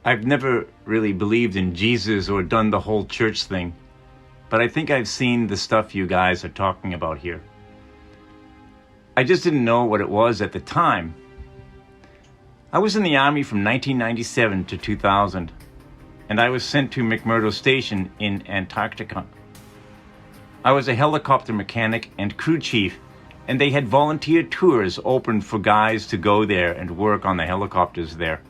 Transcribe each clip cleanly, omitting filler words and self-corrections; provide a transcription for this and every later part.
I've never really believed in Jesus or done the whole church thing, but I think I've seen the stuff you guys are talking about here. I just didn't know what it was at the time. I was in the Army from 1997 to 2000, and I was sent to McMurdo Station in Antarctica. I was a helicopter mechanic and crew chief, and they had volunteer tours open for guys to go there and work on the helicopters there.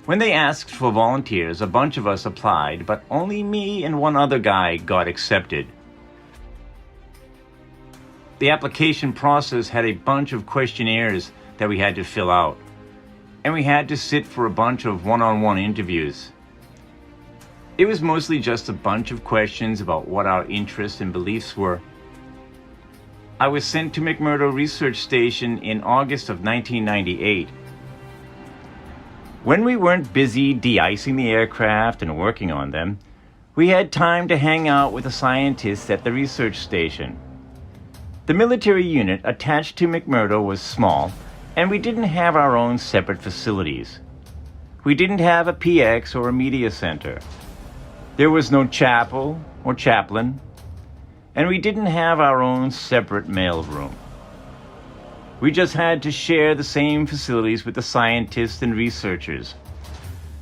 When they asked for volunteers, a bunch of us applied, but only me and one other guy got accepted. The application process had a bunch of questionnaires that we had to fill out, and we had to sit for a bunch of one-on-one interviews. It was mostly just a bunch of questions about what our interests and beliefs were. I was sent to McMurdo Research Station in August of 1998. When we weren't busy de-icing the aircraft and working on them, we had time to hang out with the scientists at the research station. The military unit attached to McMurdo was small, and we didn't have our own separate facilities. We didn't have a PX or a media center. There was no chapel or chaplain, and we didn't have our own separate mail room. We just had to share the same facilities with the scientists and researchers.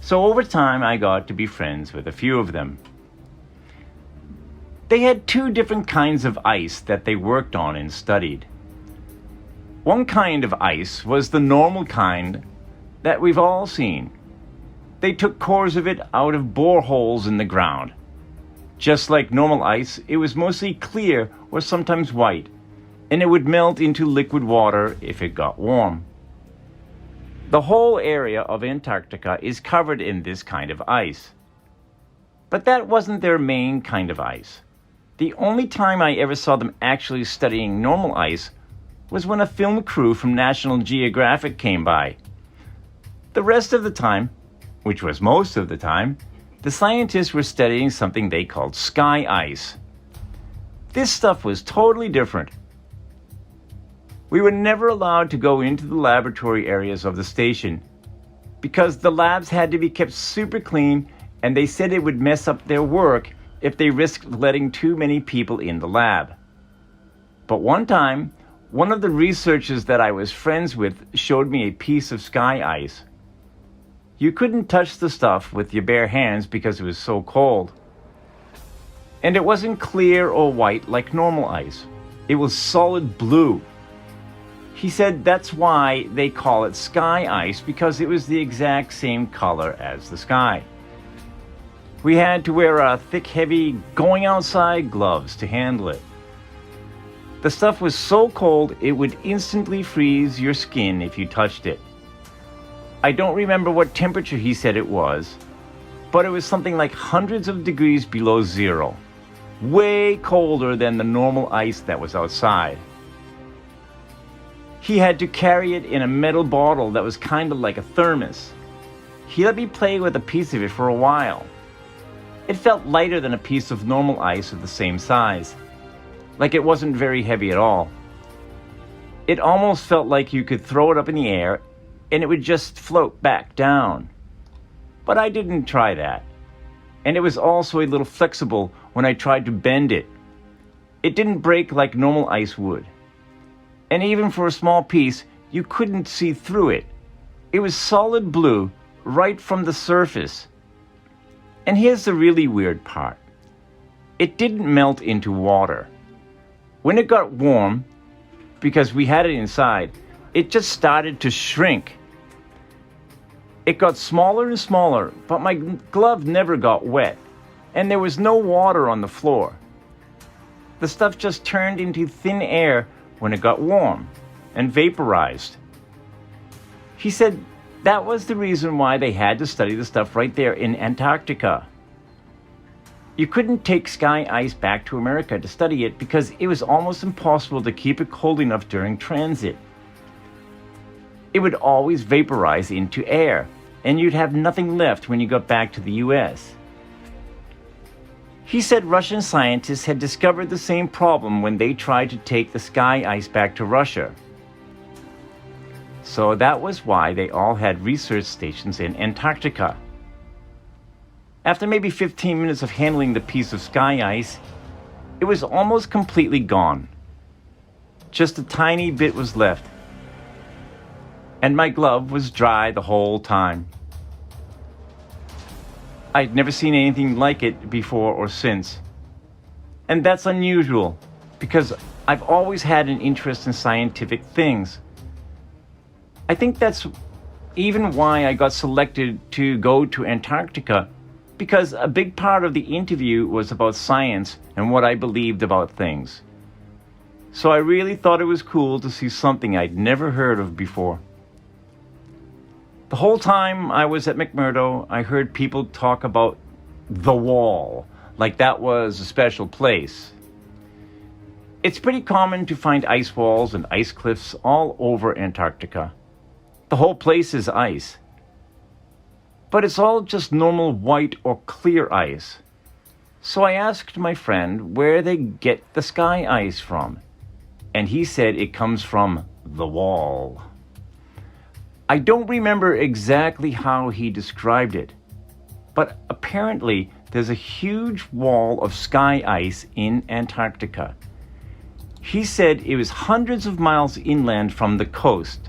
So over time, I got to be friends with a few of them. They had two different kinds of ice that they worked on and studied. One kind of ice was the normal kind that we've all seen. They took cores of it out of boreholes in the ground. Just like normal ice, it was mostly clear or sometimes white, and it would melt into liquid water if it got warm. The whole area of Antarctica is covered in this kind of ice. But that wasn't their main kind of ice. The only time I ever saw them actually studying normal ice was when a film crew from National Geographic came by. The rest of the time, which was most of the time, the scientists were studying something they called sky ice. This stuff was totally different. We were never allowed to go into the laboratory areas of the station because the labs had to be kept super clean, and they said it would mess up their work if they risked letting too many people in the lab. But one time, one of the researchers that I was friends with showed me a piece of sky ice. You couldn't touch the stuff with your bare hands because it was so cold. And it wasn't clear or white like normal ice. It was solid blue. He said that's why they call it sky ice, because it was the exact same color as the sky. We had to wear thick, heavy, going outside gloves to handle it. The stuff was so cold it would instantly freeze your skin if you touched it. I don't remember what temperature he said it was, but it was something like hundreds of degrees below zero, way colder than the normal ice that was outside. He had to carry it in a metal bottle that was kind of like a thermos. He let me play with a piece of it for a while. It felt lighter than a piece of normal ice of the same size, like it wasn't very heavy at all. It almost felt like you could throw it up in the air and it would just float back down. But I didn't try that. And it was also a little flexible when I tried to bend it. It didn't break like normal ice would. And even for a small piece, you couldn't see through it. It was solid blue right from the surface. And here's the really weird part. It didn't melt into water. When it got warm, because we had it inside, it just started to shrink. It got smaller and smaller, but my glove never got wet, and there was no water on the floor. The stuff just turned into thin air when it got warm and vaporized. He said that was the reason why they had to study the stuff right there in Antarctica. You couldn't take sky ice back to America to study it because it was almost impossible to keep it cold enough during transit. It would always vaporize into air, and you'd have nothing left when you got back to the US. He said Russian scientists had discovered the same problem when they tried to take the sky ice back to Russia. So that was why they all had research stations in Antarctica. After maybe 15 minutes of handling the piece of sky ice, it was almost completely gone. Just a tiny bit was left. And my glove was dry the whole time. I'd never seen anything like it before or since. And that's unusual, because I've always had an interest in scientific things. I think that's even why I got selected to go to Antarctica, because a big part of the interview was about science and what I believed about things. So I really thought it was cool to see something I'd never heard of before. The whole time I was at McMurdo, I heard people talk about the wall, like that was a special place. It's pretty common to find ice walls and ice cliffs all over Antarctica. The whole place is ice. But it's all just normal white or clear ice. So I asked my friend where they get the sky ice from, and he said it comes from the wall. I don't remember exactly how he described it, but apparently there's a huge wall of sky ice in Antarctica. He said it was hundreds of miles inland from the coast.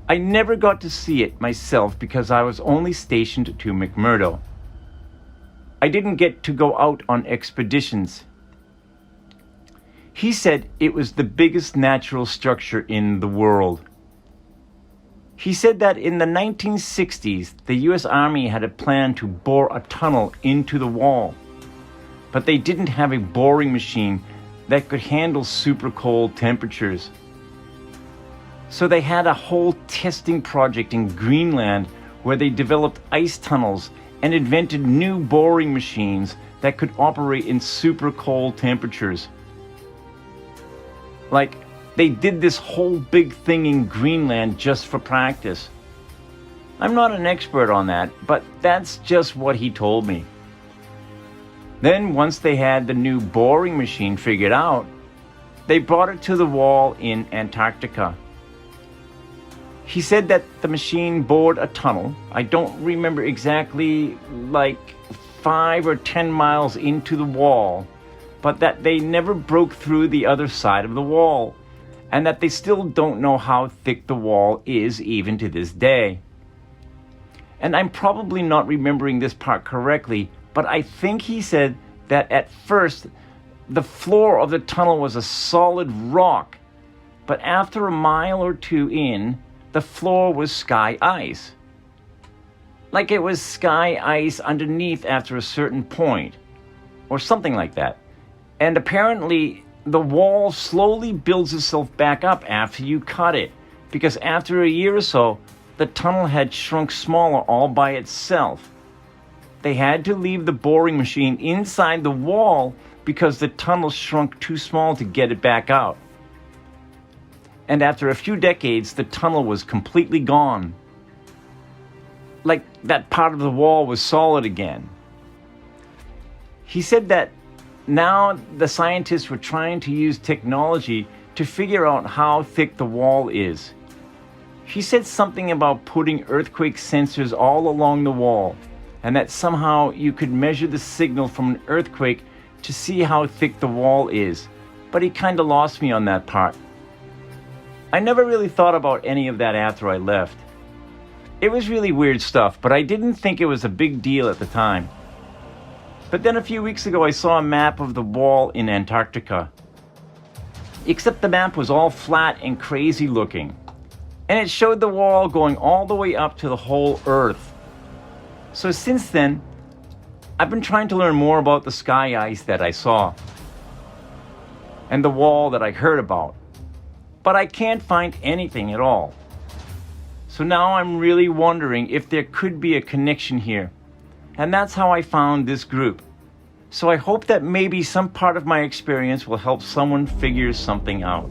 I never got to see it myself because I was only stationed to McMurdo. I didn't get to go out on expeditions. He said it was the biggest natural structure in the world. He said that in the 1960s, the US Army had a plan to bore a tunnel into the wall, but they didn't have a boring machine that could handle super cold temperatures. So they had a whole testing project in Greenland where they developed ice tunnels and invented new boring machines that could operate in super cold temperatures. Like, they did this whole big thing in Greenland just for practice. I'm not an expert on that, but that's just what he told me. Then, once they had the new boring machine figured out, they brought it to the wall in Antarctica. He said that the machine bored a tunnel, I don't remember exactly, like 5 or 10 miles into the wall, but that they never broke through the other side of the wall, and that they still don't know how thick the wall is even to this day. And I'm probably not remembering this part correctly, but I think he said that at first the floor of the tunnel was a solid rock, but after a mile or two in, the floor was sky ice. Like it was sky ice underneath after a certain point, or something like that. And apparently the wall slowly builds itself back up after you cut it, because after a year or so, the tunnel had shrunk smaller all by itself. They had to leave the boring machine inside the wall because the tunnel shrunk too small to get it back out. And after a few decades, the tunnel was completely gone. Like that part of the wall was solid again. He said that now the scientists were trying to use technology to figure out how thick the wall is. He said something about putting earthquake sensors all along the wall, and that somehow you could measure the signal from an earthquake to see how thick the wall is, but he kind of lost me on that part. I never really thought about any of that after I left. It was really weird stuff, but I didn't think it was a big deal at the time. But then a few weeks ago I saw a map of the wall in Antarctica. Except the map was all flat and crazy looking. And it showed the wall going all the way up to the whole Earth. So since then, I've been trying to learn more about the sky ice that I saw. And the wall that I heard about. But I can't find anything at all. So now I'm really wondering if there could be a connection here. And that's how I found this group. So I hope that maybe some part of my experience will help someone figure something out.